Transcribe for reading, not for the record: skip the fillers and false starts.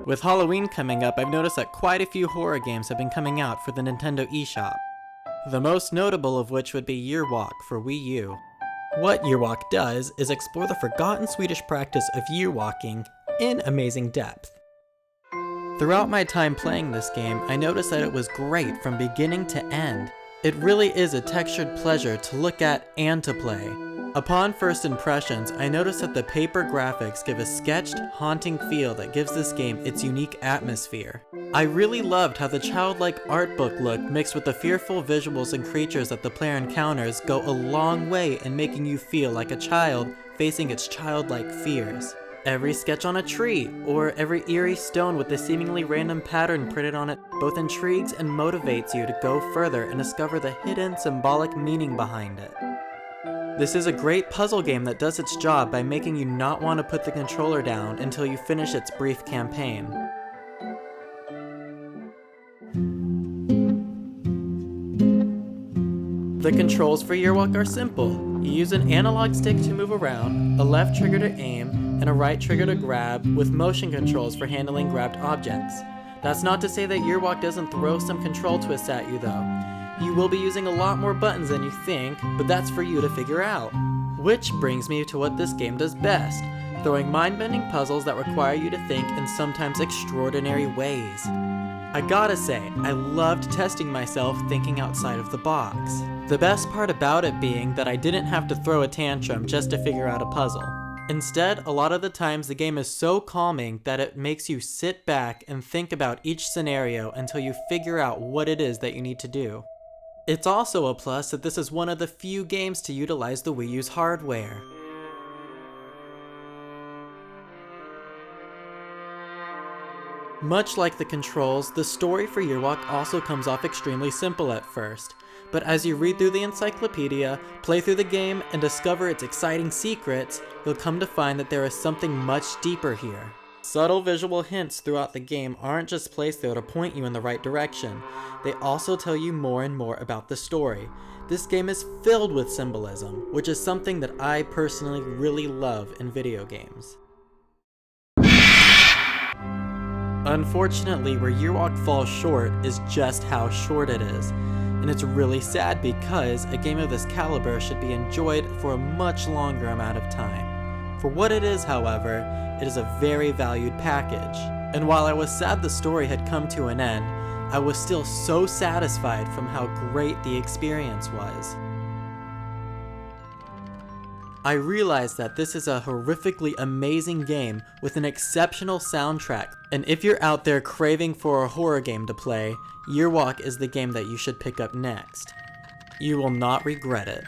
With Halloween coming up, I've noticed that quite a few horror games have been coming out for the Nintendo eShop. The most notable of which would be Year Walk for Wii U. What Year Walk does is explore the forgotten Swedish practice of year walking in amazing depth. Throughout my time playing this game, I noticed that it was great from beginning to end. It really is a textured pleasure to look at and to play. Upon first impressions, I noticed that the paper graphics give a sketched, haunting feel that gives this game its unique atmosphere. I really loved how the childlike art book look mixed with the fearful visuals and creatures that the player encounters go a long way in making you feel like a child facing its childlike fears. Every sketch on a tree, or every eerie stone with a seemingly random pattern printed on it both intrigues and motivates you to go further and discover the hidden symbolic meaning behind it. This is a great puzzle game that does its job by making you not want to put the controller down until you finish its brief campaign. The controls for Year Walk are simple. You use an analog stick to move around, a left trigger to aim, and a right trigger to grab, with motion controls for handling grabbed objects. That's not to say that Year Walk doesn't throw some control twists at you though. You will be using a lot more buttons than you think, but that's for you to figure out. Which brings me to what this game does best, throwing mind-bending puzzles that require you to think in sometimes extraordinary ways. I gotta say, I loved testing myself thinking outside of the box. The best part about it being that I didn't have to throw a tantrum just to figure out a puzzle. Instead, a lot of the times the game is so calming that it makes you sit back and think about each scenario until you figure out what it is that you need to do. It's also a plus that this is one of the few games to utilize the Wii U's hardware. Much like the controls, the story for Year Walk also comes off extremely simple at first, but as you read through the encyclopedia, play through the game, and discover its exciting secrets, you'll come to find that there is something much deeper here. Subtle visual hints throughout the game aren't just placed there to point you in the right direction, they also tell you more and more about the story. This game is filled with symbolism, which is something that I personally really love in video games. Unfortunately, where Year Walk falls short is just how short it is, and it's really sad because a game of this caliber should be enjoyed for a much longer amount of time. For what it is, however, it is a very valued package, and while I was sad the story had come to an end, I was still so satisfied from how great the experience was. I realize that this is a horrifically amazing game with an exceptional soundtrack, and if you're out there craving for a horror game to play, Year Walk is the game that you should pick up next. You will not regret it.